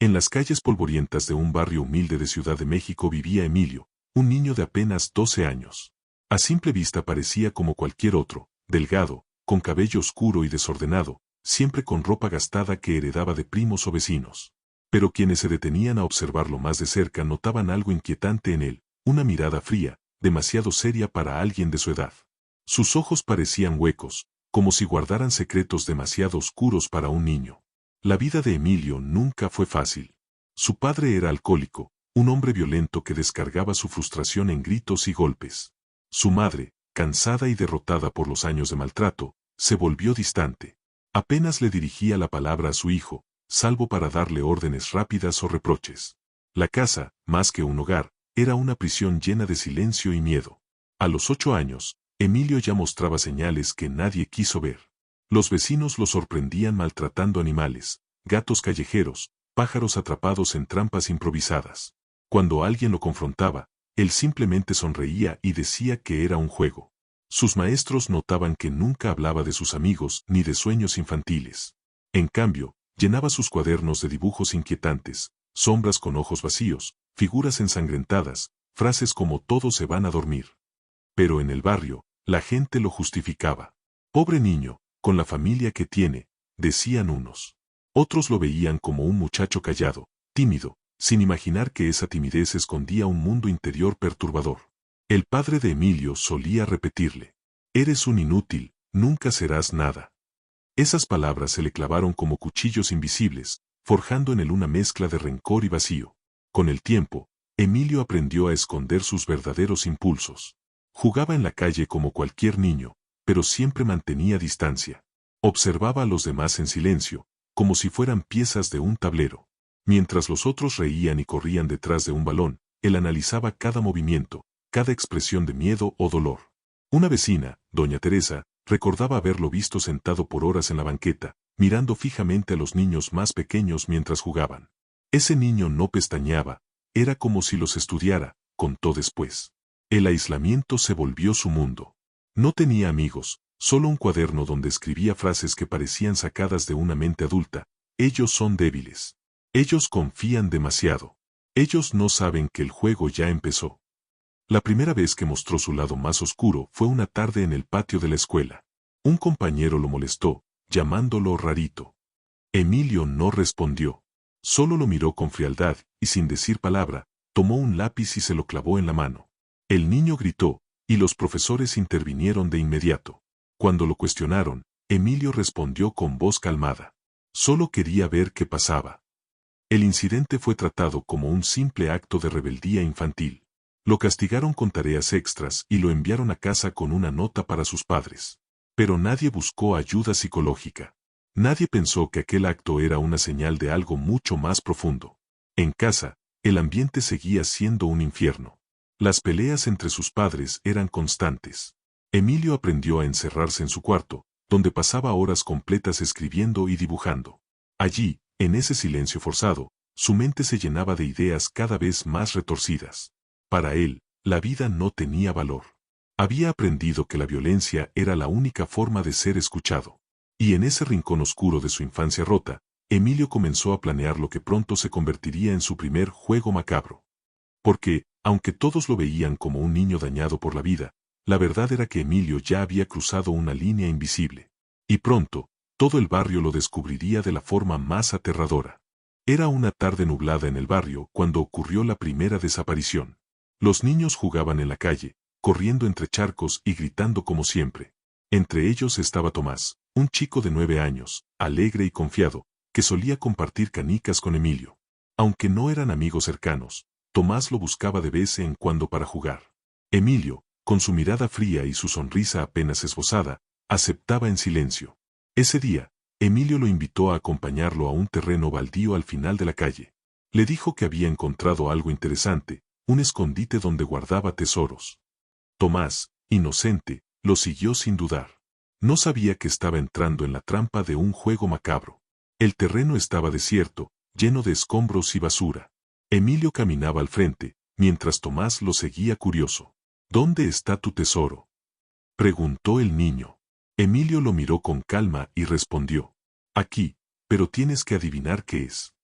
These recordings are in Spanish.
En las calles polvorientas de un barrio humilde de Ciudad de México vivía Emilio, un niño de apenas 12 años. A simple vista parecía como cualquier otro, delgado, con cabello oscuro y desordenado, siempre con ropa gastada que heredaba de primos o vecinos. Pero quienes se detenían a observarlo más de cerca notaban algo inquietante en él, una mirada fría, demasiado seria para alguien de su edad. Sus ojos parecían huecos, como si guardaran secretos demasiado oscuros para un niño. La vida de Emilio nunca fue fácil. Su padre era alcohólico, un hombre violento que descargaba su frustración en gritos y golpes. Su madre, cansada y derrotada por los años de maltrato, se volvió distante. Apenas le dirigía la palabra a su hijo, salvo para darle órdenes rápidas o reproches. La casa, más que un hogar, era una prisión llena de silencio y miedo. A los 8 años, Emilio ya mostraba señales que nadie quiso ver. Los vecinos lo sorprendían maltratando animales, gatos callejeros, pájaros atrapados en trampas improvisadas. Cuando alguien lo confrontaba, él simplemente sonreía y decía que era un juego. Sus maestros notaban que nunca hablaba de sus amigos ni de sueños infantiles. En cambio, llenaba sus cuadernos de dibujos inquietantes, sombras con ojos vacíos, figuras ensangrentadas, frases como todos se van a dormir. Pero en el barrio, la gente lo justificaba. Pobre niño, con la familia que tiene, decían unos. Otros lo veían como un muchacho callado, tímido, sin imaginar que esa timidez escondía un mundo interior perturbador. El padre de Emilio solía repetirle: «Eres un inútil, nunca serás nada». Esas palabras se le clavaron como cuchillos invisibles, forjando en él una mezcla de rencor y vacío. Con el tiempo, Emilio aprendió a esconder sus verdaderos impulsos. Jugaba en la calle como cualquier niño, pero siempre mantenía distancia. Observaba a los demás en silencio, como si fueran piezas de un tablero. Mientras los otros reían y corrían detrás de un balón, él analizaba cada movimiento, cada expresión de miedo o dolor. Una vecina, doña Teresa, recordaba haberlo visto sentado por horas en la banqueta, mirando fijamente a los niños más pequeños mientras jugaban. Ese niño no pestañeaba, era como si los estudiara, contó después. El aislamiento se volvió su mundo. No tenía amigos, solo un cuaderno donde escribía frases que parecían sacadas de una mente adulta. Ellos son débiles. Ellos confían demasiado. Ellos no saben que el juego ya empezó. La primera vez que mostró su lado más oscuro fue una tarde en el patio de la escuela. Un compañero lo molestó, llamándolo rarito. Emilio no respondió. Solo lo miró con frialdad, y sin decir palabra, tomó un lápiz y se lo clavó en la mano. El niño gritó, y los profesores intervinieron de inmediato. Cuando lo cuestionaron, Emilio respondió con voz calmada. Solo quería ver qué pasaba. El incidente fue tratado como un simple acto de rebeldía infantil. Lo castigaron con tareas extras y lo enviaron a casa con una nota para sus padres. Pero nadie buscó ayuda psicológica. Nadie pensó que aquel acto era una señal de algo mucho más profundo. En casa, el ambiente seguía siendo un infierno. Las peleas entre sus padres eran constantes. Emilio aprendió a encerrarse en su cuarto, donde pasaba horas completas escribiendo y dibujando. Allí, en ese silencio forzado, su mente se llenaba de ideas cada vez más retorcidas. Para él, la vida no tenía valor. Había aprendido que la violencia era la única forma de ser escuchado. Y en ese rincón oscuro de su infancia rota, Emilio comenzó a planear lo que pronto se convertiría en su primer juego macabro. Porque, aunque todos lo veían como un niño dañado por la vida, la verdad era que Emilio ya había cruzado una línea invisible. Y pronto, todo el barrio lo descubriría de la forma más aterradora. Era una tarde nublada en el barrio cuando ocurrió la primera desaparición. Los niños jugaban en la calle, corriendo entre charcos y gritando como siempre. Entre ellos estaba Tomás, un chico de 9 años, alegre y confiado, que solía compartir canicas con Emilio. Aunque no eran amigos cercanos, Tomás lo buscaba de vez en cuando para jugar. Emilio, con su mirada fría y su sonrisa apenas esbozada, aceptaba en silencio. Ese día, Emilio lo invitó a acompañarlo a un terreno baldío al final de la calle. Le dijo que había encontrado algo interesante, un escondite donde guardaba tesoros. Tomás, inocente, lo siguió sin dudar. No sabía que estaba entrando en la trampa de un juego macabro. El terreno estaba desierto, lleno de escombros y basura. Emilio caminaba al frente, mientras Tomás lo seguía curioso. ¿Dónde está tu tesoro?, preguntó el niño. Emilio lo miró con calma y respondió: aquí, pero tienes que adivinar qué es.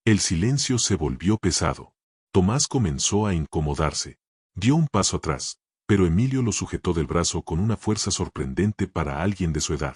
El silencio se volvió pesado. Tomás comenzó a incomodarse. Dio un paso atrás, pero Emilio lo sujetó del brazo con una fuerza sorprendente para alguien de su edad.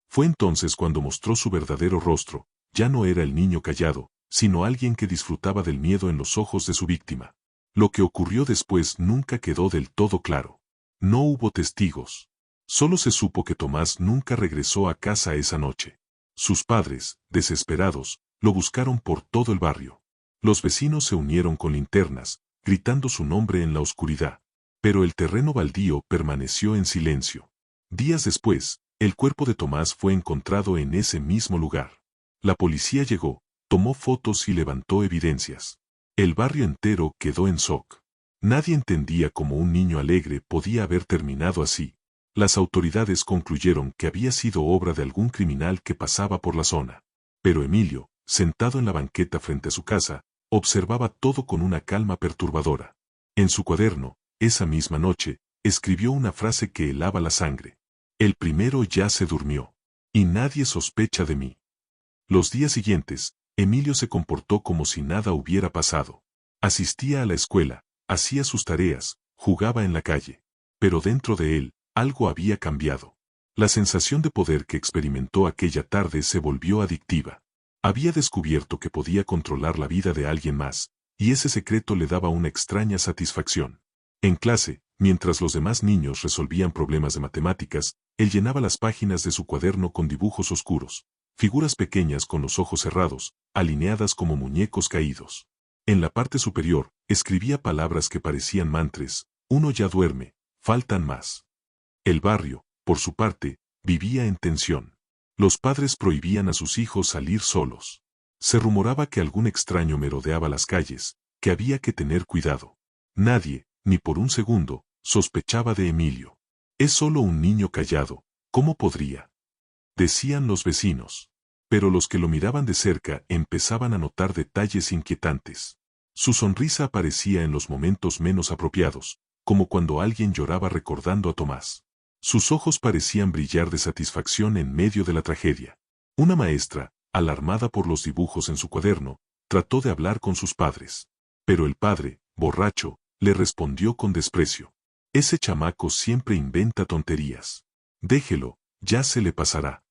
Fue entonces cuando mostró su verdadero rostro. Ya no era el niño callado, sino alguien que disfrutaba del miedo en los ojos de su víctima. Lo que ocurrió después nunca quedó del todo claro. No hubo testigos. Solo se supo que Tomás nunca regresó a casa esa noche. Sus padres, desesperados, lo buscaron por todo el barrio. Los vecinos se unieron con linternas, gritando su nombre en la oscuridad. Pero el terreno baldío permaneció en silencio. Días después, el cuerpo de Tomás fue encontrado en ese mismo lugar. La policía llegó, tomó fotos y levantó evidencias. El barrio entero quedó en shock. Nadie entendía cómo un niño alegre podía haber terminado así. Las autoridades concluyeron que había sido obra de algún criminal que pasaba por la zona. Pero Emilio, sentado en la banqueta frente a su casa, observaba todo con una calma perturbadora. En su cuaderno, esa misma noche, escribió una frase que helaba la sangre. El primero ya se durmió. Y nadie sospecha de mí. Los días siguientes, Emilio se comportó como si nada hubiera pasado. Asistía a la escuela, hacía sus tareas, jugaba en la calle. Pero dentro de él, algo había cambiado. La sensación de poder que experimentó aquella tarde se volvió adictiva. Había descubierto que podía controlar la vida de alguien más, y ese secreto le daba una extraña satisfacción. En clase, mientras los demás niños resolvían problemas de matemáticas, él llenaba las páginas de su cuaderno con dibujos oscuros, figuras pequeñas con los ojos cerrados, alineadas como muñecos caídos. En la parte superior, escribía palabras que parecían mantras: uno ya duerme, faltan más. El barrio, por su parte, vivía en tensión. Los padres prohibían a sus hijos salir solos. Se rumoraba que algún extraño merodeaba las calles, que había que tener cuidado. Nadie, ni por un segundo, sospechaba de Emilio. Es solo un niño callado, ¿cómo podría? Decían los vecinos. Pero los que lo miraban de cerca empezaban a notar detalles inquietantes. Su sonrisa aparecía en los momentos menos apropiados, como cuando alguien lloraba recordando a Tomás. Sus ojos parecían brillar de satisfacción en medio de la tragedia. Una maestra, alarmada por los dibujos en su cuaderno, trató de hablar con sus padres. Pero el padre, borracho, le respondió con desprecio. Ese chamaco siempre inventa tonterías. Déjelo, ya se le pasará.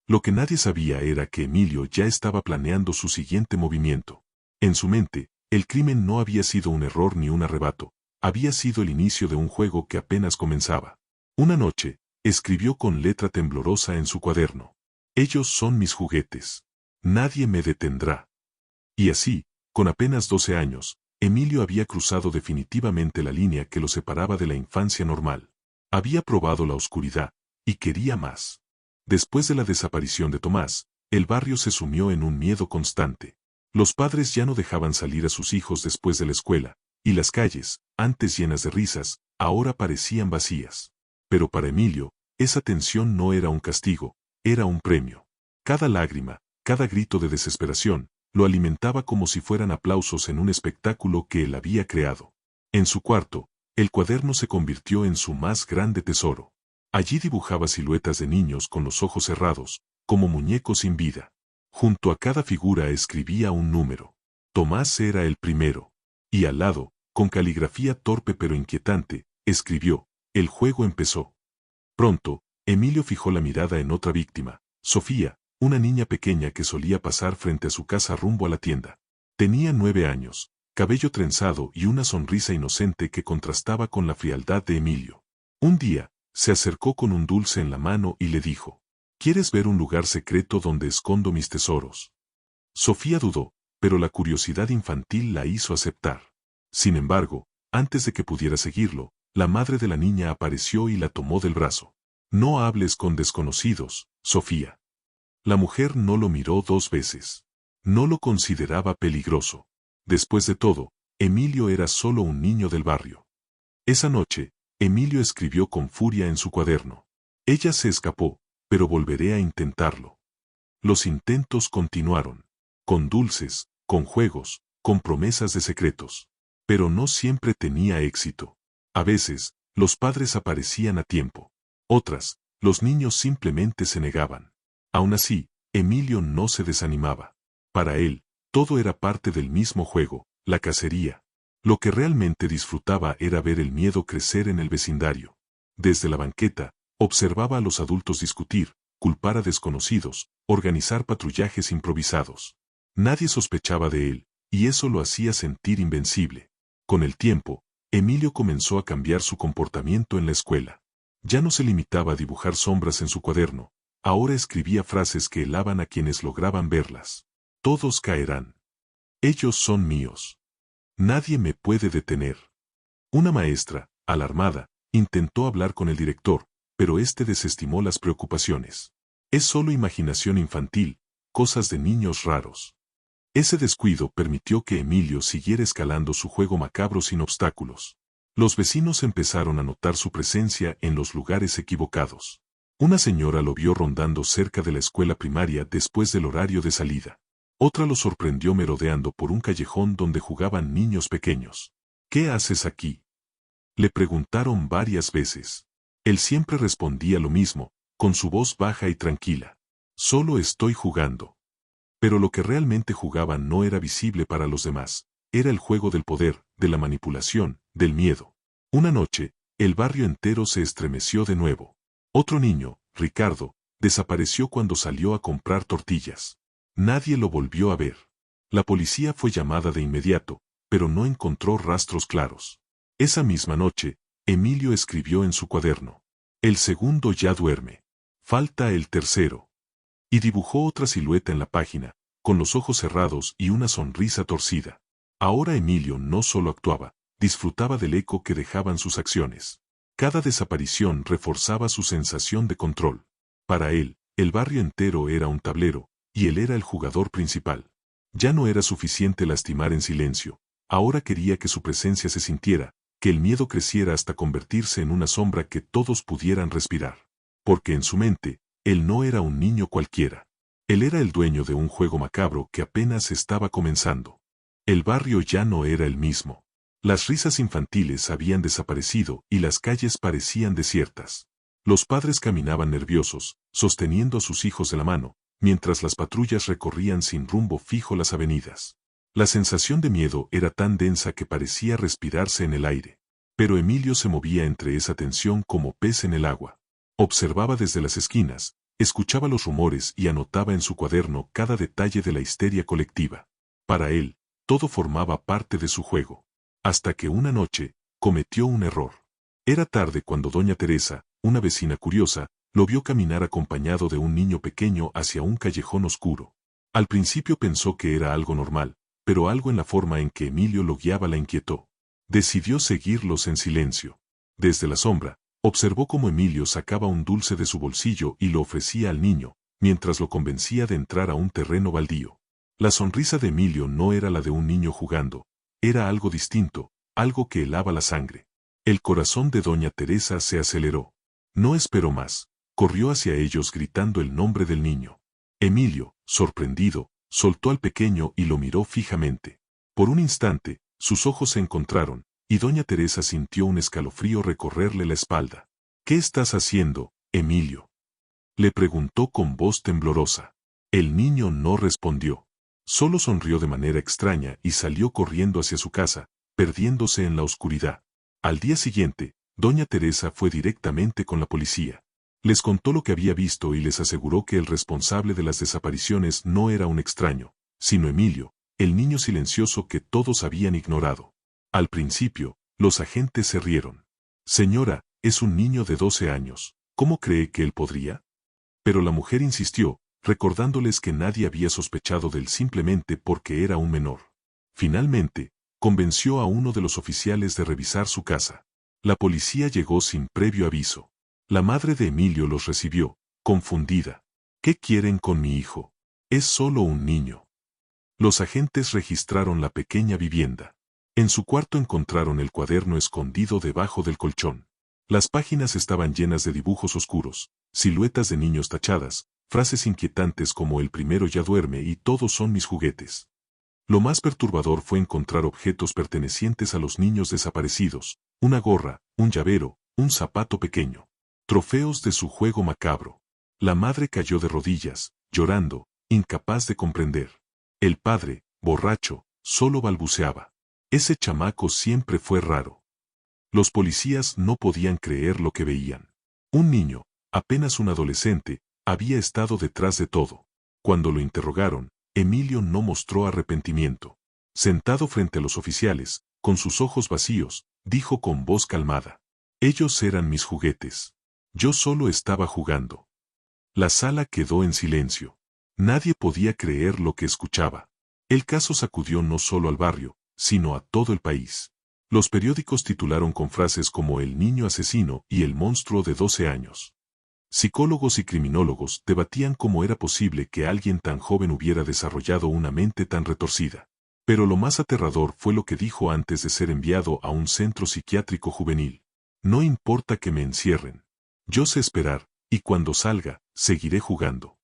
Lo que nadie sabía era que Emilio ya estaba planeando su siguiente movimiento. En su mente, el crimen no había sido un error ni un arrebato, había sido el inicio de un juego que apenas comenzaba. Una noche, escribió con letra temblorosa en su cuaderno: ellos son mis juguetes. Nadie me detendrá. Y así, con apenas 12 años, Emilio había cruzado definitivamente la línea que lo separaba de la infancia normal. Había probado la oscuridad, y quería más. Después de la desaparición de Tomás, el barrio se sumió en un miedo constante. Los padres ya no dejaban salir a sus hijos después de la escuela, y las calles, antes llenas de risas, ahora parecían vacías. Pero para Emilio, esa tensión no era un castigo, era un premio. Cada lágrima, cada grito de desesperación, lo alimentaba como si fueran aplausos en un espectáculo que él había creado. En su cuarto, el cuaderno se convirtió en su más grande tesoro. Allí dibujaba siluetas de niños con los ojos cerrados, como muñecos sin vida. Junto a cada figura escribía un número. Tomás era el primero. Y al lado, con caligrafía torpe pero inquietante, escribió: el juego empezó. Pronto, Emilio fijó la mirada en otra víctima, Sofía, una niña pequeña que solía pasar frente a su casa rumbo a la tienda. Tenía 9 años, cabello trenzado y una sonrisa inocente que contrastaba con la frialdad de Emilio. Un día, se acercó con un dulce en la mano y le dijo: ¿quieres ver un lugar secreto donde escondo mis tesoros? Sofía dudó, pero la curiosidad infantil la hizo aceptar. Sin embargo, antes de que pudiera seguirlo, la madre de la niña apareció y la tomó del brazo. No hables con desconocidos, Sofía. La mujer no lo miró 2 veces. No lo consideraba peligroso. Después de todo, Emilio era solo un niño del barrio. Esa noche, Emilio escribió con furia en su cuaderno: ella se escapó, pero volveré a intentarlo. Los intentos continuaron. Con dulces, con juegos, con promesas de secretos. Pero no siempre tenía éxito. A veces, los padres aparecían a tiempo. Otras, los niños simplemente se negaban. Aún así, Emilio no se desanimaba. Para él, Todo era parte del mismo juego, la cacería. Lo que realmente disfrutaba era ver el miedo crecer en el vecindario. Desde la banqueta, observaba a los adultos discutir, culpar a desconocidos, organizar patrullajes improvisados. Nadie sospechaba de él, y eso lo hacía sentir invencible. Con el tiempo, Emilio comenzó a cambiar su comportamiento en la escuela. Ya no se limitaba a dibujar sombras en su cuaderno, ahora escribía frases que helaban a quienes lograban verlas. Todos caerán. Ellos son míos. Nadie me puede detener. Una maestra, alarmada, intentó hablar con el director, pero éste desestimó las preocupaciones. Es solo imaginación infantil, cosas de niños raros. Ese descuido permitió que Emilio siguiera escalando su juego macabro sin obstáculos. Los vecinos empezaron a notar su presencia en los lugares equivocados. Una señora lo vio rondando cerca de la escuela primaria después del horario de salida. Otra lo sorprendió merodeando por un callejón donde jugaban niños pequeños. ¿Qué haces aquí?, le preguntaron varias veces. Él siempre respondía lo mismo, con su voz baja y tranquila. Solo estoy jugando. Pero lo que realmente jugaba no era visible para los demás. Era el juego del poder, de la manipulación, del miedo. Una noche, el barrio entero se estremeció de nuevo. Otro niño, Ricardo, desapareció cuando salió a comprar tortillas. Nadie lo volvió a ver. La policía fue llamada de inmediato, pero no encontró rastros claros. Esa misma noche, Emilio escribió en su cuaderno: el segundo ya duerme. Falta el tercero. Y dibujó otra silueta en la página, con los ojos cerrados y una sonrisa torcida. Ahora Emilio no solo actuaba, disfrutaba del eco que dejaban sus acciones. Cada desaparición reforzaba su sensación de control. Para él, el barrio entero era un tablero, y él era el jugador principal. Ya no era suficiente lastimar en silencio, ahora quería que su presencia se sintiera, que el miedo creciera hasta convertirse en una sombra que todos pudieran respirar. Porque en su mente, él no era un niño cualquiera. Él era el dueño de un juego macabro que apenas estaba comenzando. El barrio ya no era el mismo. Las risas infantiles habían desaparecido y las calles parecían desiertas. Los padres caminaban nerviosos, sosteniendo a sus hijos de la mano, mientras las patrullas recorrían sin rumbo fijo las avenidas. La sensación de miedo era tan densa que parecía respirarse en el aire. Pero Emilio se movía entre esa tensión como pez en el agua. Observaba desde las esquinas, escuchaba los rumores y anotaba en su cuaderno cada detalle de la histeria colectiva. Para él, todo formaba parte de su juego. Hasta que una noche, cometió un error. Era tarde cuando doña Teresa, una vecina curiosa, lo vio caminar acompañado de un niño pequeño hacia un callejón oscuro. Al principio pensó que era algo normal, pero algo en la forma en que Emilio lo guiaba la inquietó. Decidió seguirlos en silencio. Desde la sombra, observó cómo Emilio sacaba un dulce de su bolsillo y lo ofrecía al niño, mientras lo convencía de entrar a un terreno baldío. La sonrisa de Emilio no era la de un niño jugando, era algo distinto, algo que helaba la sangre. El corazón de doña Teresa se aceleró. No esperó más, corrió hacia ellos gritando el nombre del niño. Emilio, sorprendido, soltó al pequeño y lo miró fijamente. Por un instante, sus ojos se encontraron, y doña Teresa sintió un escalofrío recorrerle la espalda. ¿Qué estás haciendo, Emilio?, le preguntó con voz temblorosa. El niño no respondió. Solo sonrió de manera extraña y salió corriendo hacia su casa, perdiéndose en la oscuridad. Al día siguiente, doña Teresa fue directamente con la policía. Les contó lo que había visto y les aseguró que el responsable de las desapariciones no era un extraño, sino Emilio, el niño silencioso que todos habían ignorado. Al principio, los agentes se rieron. Señora, es un niño de 12 años, ¿cómo cree que él podría? Pero la mujer insistió, recordándoles que nadie había sospechado de él simplemente porque era un menor. Finalmente, convenció a uno de los oficiales de revisar su casa. La policía llegó sin previo aviso. La madre de Emilio los recibió, confundida. ¿Qué quieren con mi hijo? Es solo un niño. Los agentes registraron la pequeña vivienda. En su cuarto encontraron el cuaderno escondido debajo del colchón. Las páginas estaban llenas de dibujos oscuros, siluetas de niños tachadas, frases inquietantes como el primero ya duerme y todos son mis juguetes. Lo más perturbador fue encontrar objetos pertenecientes a los niños desaparecidos, una gorra, un llavero, un zapato pequeño. Trofeos de su juego macabro. La madre cayó de rodillas, llorando, incapaz de comprender. El padre, borracho, solo balbuceaba. Ese chamaco siempre fue raro. Los policías no podían creer lo que veían. Un niño, apenas un adolescente, había estado detrás de todo. Cuando lo interrogaron, Emilio no mostró arrepentimiento. Sentado frente a los oficiales, con sus ojos vacíos, dijo con voz calmada: ellos eran mis juguetes. Yo solo estaba jugando. La sala quedó en silencio. Nadie podía creer lo que escuchaba. El caso sacudió no solo al barrio, sino a todo el país. Los periódicos titularon con frases como "El niño asesino" y "El monstruo de 12 años". Psicólogos y criminólogos debatían cómo era posible que alguien tan joven hubiera desarrollado una mente tan retorcida. Pero lo más aterrador fue lo que dijo antes de ser enviado a un centro psiquiátrico juvenil: no importa que me encierren. Yo sé esperar, y cuando salga, seguiré jugando.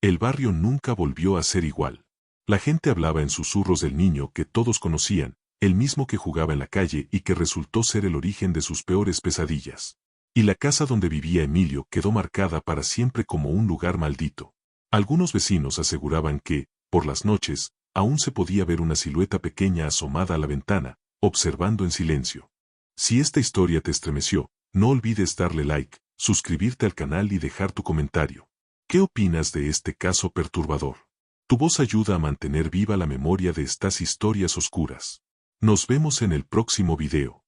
El barrio nunca volvió a ser igual. La gente hablaba en susurros del niño que todos conocían, el mismo que jugaba en la calle y que resultó ser el origen de sus peores pesadillas. Y la casa donde vivía Emilio quedó marcada para siempre como un lugar maldito. Algunos vecinos aseguraban que, por las noches, aún se podía ver una silueta pequeña asomada a la ventana, observando en silencio. Si esta historia te estremeció, no olvides darle like, suscribirte al canal y dejar tu comentario. ¿Qué opinas de este caso perturbador? Tu voz ayuda a mantener viva la memoria de estas historias oscuras. Nos vemos en el próximo video.